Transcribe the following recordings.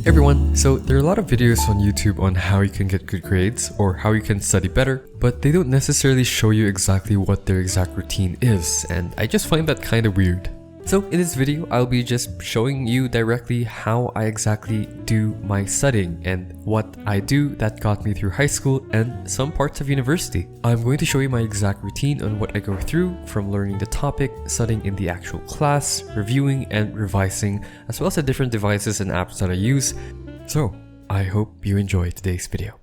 Everyone, so there are a lot of videos on YouTube on how you can get good grades or how you can study better, but they don't necessarily show you exactly what their exact routine is, and I just find that kind of weird. So in this video, I'll be just showing you directly how I exactly do my studying and what I do that got me through high school and some parts of university. I'm going to show you my exact routine on what I go through from learning the topic, studying in the actual class, reviewing and revising, as well as the different devices and apps that I use. So I hope you enjoy today's video.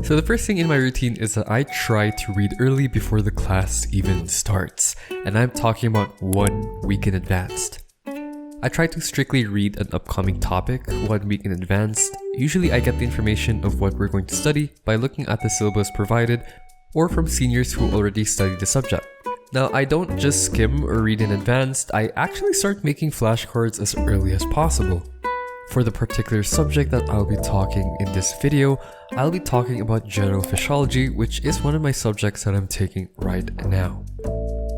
So the first thing in my routine is that I try to read early before the class even starts, and I'm talking about 1 week in advance. I try to strictly read an upcoming topic 1 week in advance. Usually I get the information of what we're going to study by looking at the syllabus provided or from seniors who already studied the subject. Now I don't just skim or read in advance, I actually start making flashcards as early as possible. For the particular subject that I'll be talking in this video, I'll be talking about general physiology, which is one of my subjects that I'm taking right now.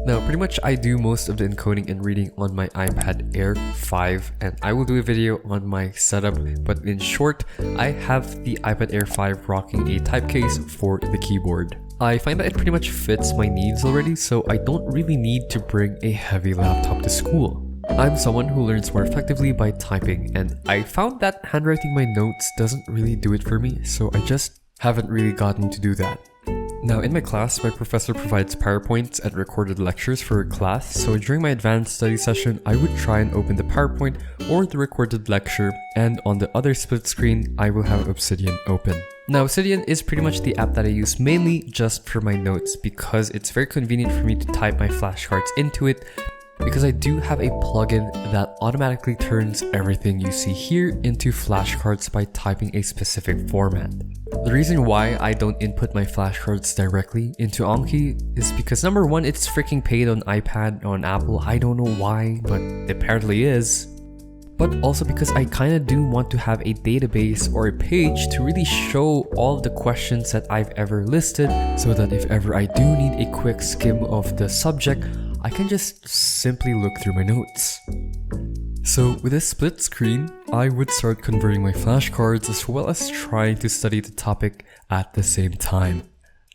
Now, pretty much I do most of the encoding and reading on my iPad Air 5, and I will do a video on my setup, but in short, I have the iPad Air 5 rocking a type case for the keyboard. I find that it pretty much fits my needs already, so I don't really need to bring a heavy laptop to school. I'm someone who learns more effectively by typing, and I found that handwriting my notes doesn't really do it for me, so I just haven't really gotten to do that. Now in my class, my professor provides PowerPoints and recorded lectures for a class, so during my advanced study session, I would try and open the PowerPoint or the recorded lecture, and on the other split screen, I will have Obsidian open. Now Obsidian is pretty much the app that I use mainly just for my notes because it's very convenient for me to type my flashcards into it, because I do have a plugin that automatically turns everything you see here into flashcards by typing a specific format. The reason why I don't input my flashcards directly into Anki is because number one, it's freaking paid on iPad, on Apple. I don't know why, but it apparently is. But also because I kinda do want to have a database or a page to really show all of the questions that I've ever listed, so that if ever I do need a quick skim of the subject, I can just simply look through my notes. So with this split screen, I would start converting my flashcards as well as trying to study the topic at the same time.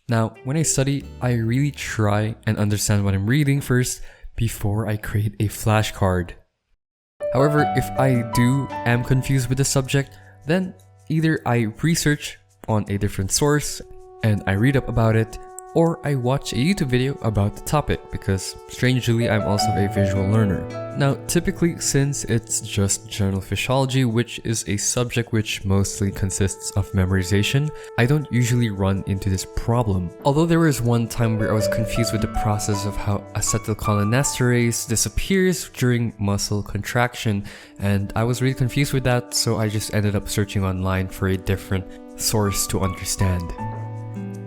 Now, when I study, I really try and understand what I'm reading first before I create a flashcard. However, if I am confused with the subject, then either I research on a different source and I read up about it, or I watch a YouTube video about the topic because strangely I'm also a visual learner. Now typically, since it's just general physiology, which is a subject which mostly consists of memorization, I don't usually run into this problem. Although there was one time where I was confused with the process of how acetylcholinesterase disappears during muscle contraction, and I was really confused with that, so I just ended up searching online for a different source to understand.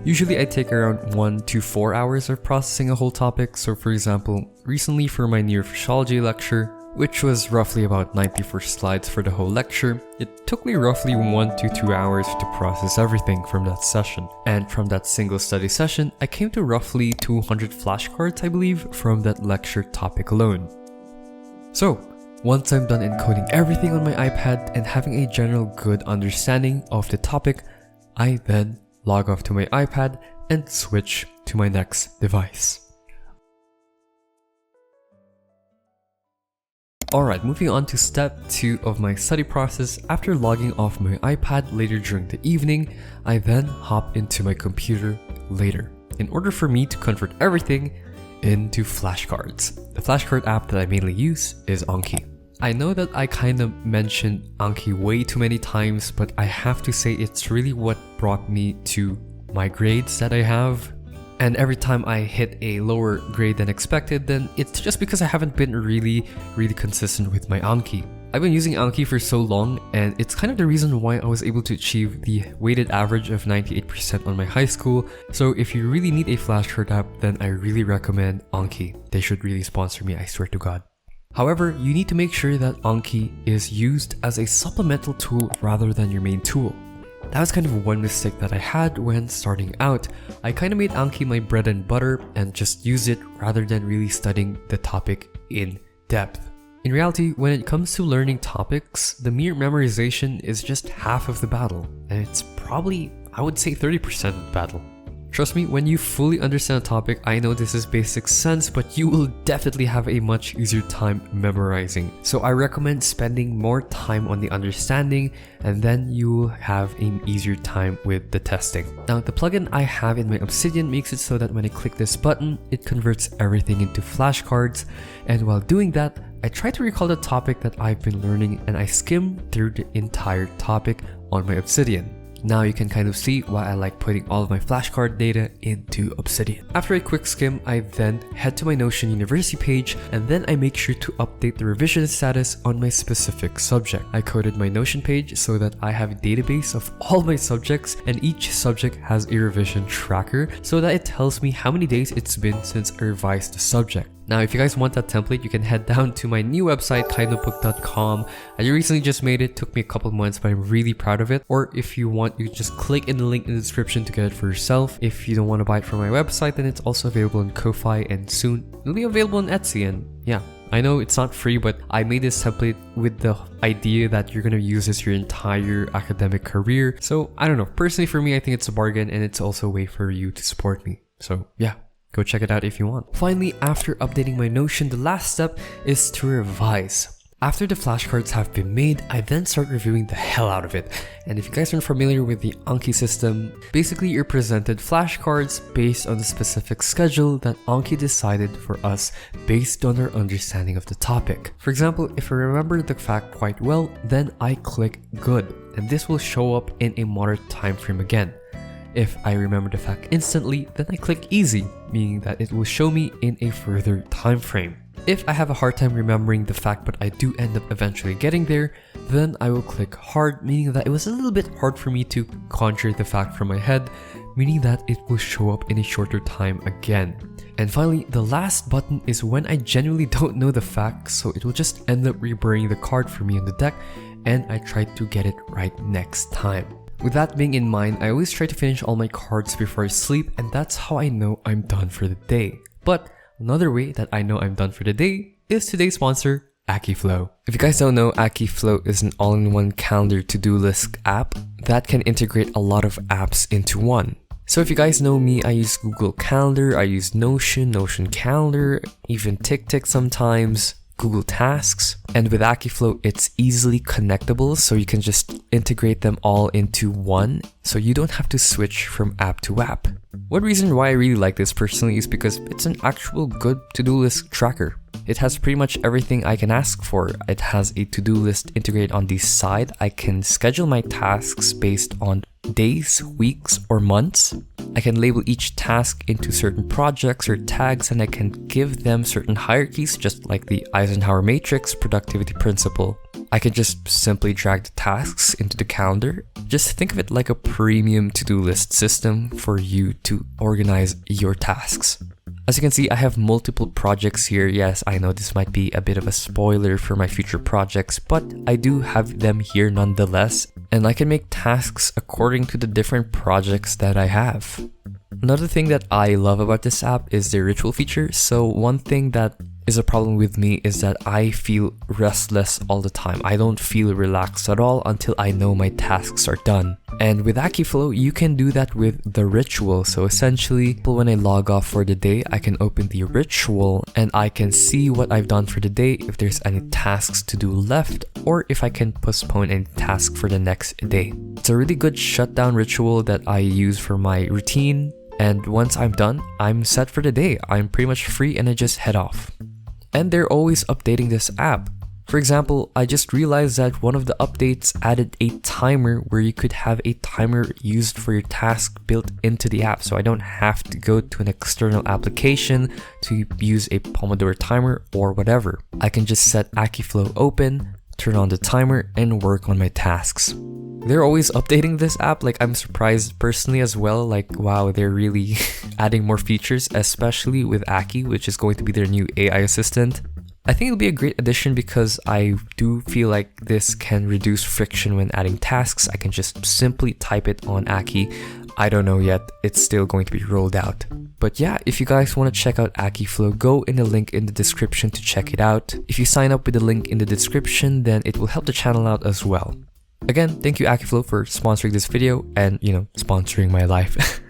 Usually I take around 1 to 4 hours of processing a whole topic, so for example, recently for my neurophysiology lecture, which was roughly about 94 slides for the whole lecture, it took me roughly 1 to 2 hours to process everything from that session. And from that single study session, I came to roughly 200 flashcards, I believe, from that lecture topic alone. So, once I'm done encoding everything on my iPad and having a general good understanding of the topic, I then log off to my iPad and switch to my next device. Alright, moving on to step 2 of my study process. After logging off my iPad later during the evening, I then hop into my computer later in order for me to convert everything into flashcards. The flashcard app that I mainly use is Anki. I know that I kind of mentioned Anki way too many times, but I have to say it's really what brought me to my grades that I have. And every time I hit a lower grade than expected, then it's just because I haven't been really consistent with my Anki. I've been using Anki for so long, and it's kind of the reason why I was able to achieve the weighted average of 98% on my high school. So if you really need a flashcard app, then I really recommend Anki. They should really sponsor me, I swear to God. However, you need to make sure that Anki is used as a supplemental tool rather than your main tool. That was kind of one mistake that I had when starting out. I kind of made Anki my bread and butter and just used it rather than really studying the topic in depth. In reality, when it comes to learning topics, the mere memorization is just half of the battle, and it's probably, I would say, 30% of the battle. Trust me, when you fully understand a topic, I know this is basic sense, but you will definitely have a much easier time memorizing. So I recommend spending more time on the understanding, and then you will have an easier time with the testing. Now, the plugin I have in my Obsidian makes it so that when I click this button, it converts everything into flashcards, and while doing that, I try to recall the topic that I've been learning and I skim through the entire topic on my Obsidian. Now you can kind of see why I like putting all of my flashcard data into Obsidian. After a quick skim, I then head to my Notion University page, and then I make sure to update the revision status on my specific subject. I coded my Notion page so that I have a database of all my subjects, and each subject has a revision tracker so that it tells me how many days it's been since I revised the subject. Now, if you guys want that template, you can head down to my new website, kindnotebook.com. I recently just made it, took me a couple months, but I'm really proud of it. Or if you want, you just click in the link in the description to get it for yourself. If you don't want to buy it from my website, then it's also available on Ko-Fi, and soon it'll be available on Etsy. And yeah, I know it's not free, but I made this template with the idea that you're going to use this your entire academic career. So I don't know, personally for me, I think it's a bargain, and it's also a way for you to support me. So yeah. Go check it out if you want. Finally, after updating my Notion, the last step is to revise. After the flashcards have been made, I then start reviewing the hell out of it. And if you guys aren't familiar with the Anki system, basically you're presented flashcards based on the specific schedule that Anki decided for us based on our understanding of the topic. For example, if I remember the fact quite well, then I click good, and this will show up in a moderate time frame again. If I remember the fact instantly, then I click easy, meaning that it will show me in a further time frame. If I have a hard time remembering the fact but I do end up eventually getting there, then I will click hard, meaning that it was a little bit hard for me to conjure the fact from my head, meaning that it will show up in a shorter time again. And finally, the last button is when I genuinely don't know the fact, so it will just end up reburning the card for me on the deck, and I try to get it right next time. With that being in mind, I always try to finish all my cards before I sleep, and that's how I know I'm done for the day. But another way that I know I'm done for the day is today's sponsor, AkiFlow. If you guys don't know, AkiFlow is an all-in-one calendar to-do list app that can integrate a lot of apps into one. So if you guys know me, I use Google Calendar, I use Notion, Notion Calendar, even TickTick sometimes, Google Tasks, and with AkiFlow it's easily connectable, so you can just integrate them all into one, so you don't have to switch from app to app. One reason why I really like this personally is because it's an actual good to-do list tracker. It has pretty much everything I can ask for. It has a to-do list integrated on the side. I can schedule my tasks based on days, weeks, or months. I can label each task into certain projects or tags, and I can give them certain hierarchies, just like the Eisenhower matrix productivity principle. I can just simply drag the tasks into the calendar. Just think of it like a premium to-do list system for you to organize your tasks. As you can see, I have multiple projects here. Yes, I know this might be a bit of a spoiler for my future projects, but I do have them here nonetheless, and I can make tasks according to the different projects that I have. Another thing that I love about this app is the ritual feature. So one thing that is a problem with me is that I feel restless all the time. I don't feel relaxed at all until I know my tasks are done. And with AkiFlow, you can do that with the ritual. So essentially, when I log off for the day, I can open the ritual and I can see what I've done for the day, if there's any tasks to do left, or if I can postpone any task for the next day. It's a really good shutdown ritual that I use for my routine. And once I'm done, I'm set for the day. I'm pretty much free and I just head off. And they're always updating this app. For example, I just realized that one of the updates added a timer where you could have a timer used for your task built into the app. So I don't have to go to an external application to use a Pomodoro timer or whatever. I can just set AkiFlow open, turn on the timer, and work on my tasks. They're always updating this app. Like, I'm surprised personally as well. Like, wow, they're really adding more features, especially with Aki, which is going to be their new AI assistant. I think it'll be a great addition because I do feel like this can reduce friction when adding tasks. I can just simply type it on Aki. I don't know yet, it's still going to be rolled out. But yeah, if you guys want to check out Akiflow, go in the link in the description to check it out. If you sign up with the link in the description, then it will help the channel out as well. Again, thank you Akiflow for sponsoring this video and, you know, sponsoring my life.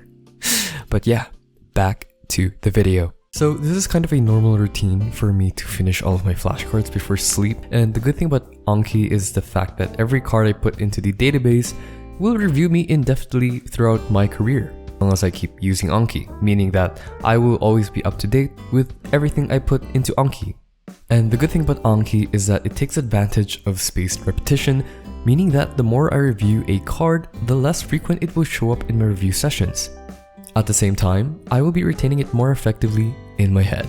But yeah, back to the video. So this is kind of a normal routine for me to finish all of my flashcards before sleep. And the good thing about Anki is the fact that every card I put into the database will review me indefinitely throughout my career, unless I keep using Anki, meaning that I will always be up to date with everything I put into Anki. And the good thing about Anki is that it takes advantage of spaced repetition, meaning that the more I review a card, the less frequent it will show up in my review sessions. At the same time, I will be retaining it more effectively in my head.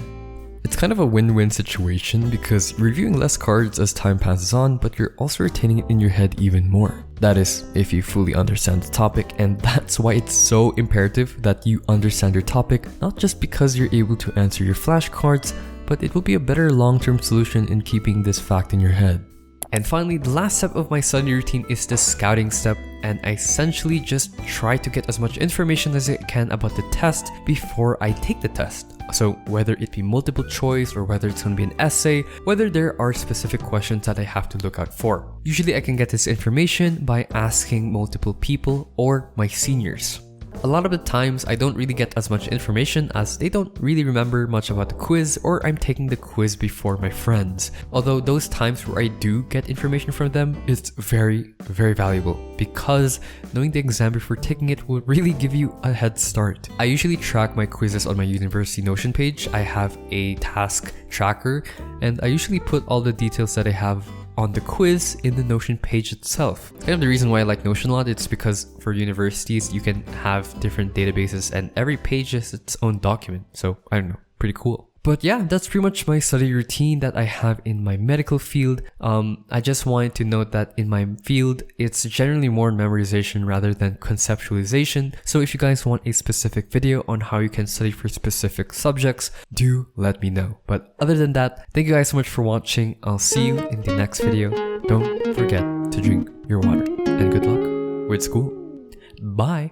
It's kind of a win-win situation because you're reviewing less cards as time passes on, but you're also retaining it in your head even more. That is, if you fully understand the topic, and that's why it's so imperative that you understand your topic, not just because you're able to answer your flashcards, but it will be a better long-term solution in keeping this fact in your head. And finally, the last step of my study routine is the scouting step, and I essentially just try to get as much information as I can about the test before I take the test. So whether it be multiple choice or whether it's going to be an essay, whether there are specific questions that I have to look out for. Usually I can get this information by asking multiple people or my seniors. A lot of the times I don't really get as much information as they don't really remember much about the quiz, or I'm taking the quiz before my friends. Although those times where I do get information from them, it's very, very valuable because knowing the exam before taking it will really give you a head start. I usually track my quizzes on my university Notion page. I have a task tracker and I usually put all the details that I have on the quiz in the Notion page itself. Kind of the reason why I like Notion a lot, it's because for universities you can have different databases and every page is its own document. So I don't know, pretty cool. But yeah, that's pretty much my study routine that I have in my medical field. I just wanted to note that in my field, it's generally more memorization rather than conceptualization. So if you guys want a specific video on how you can study for specific subjects, do let me know. But other than that, thank you guys so much for watching. I'll see you in the next video. Don't forget to drink your water and good luck with school. Bye.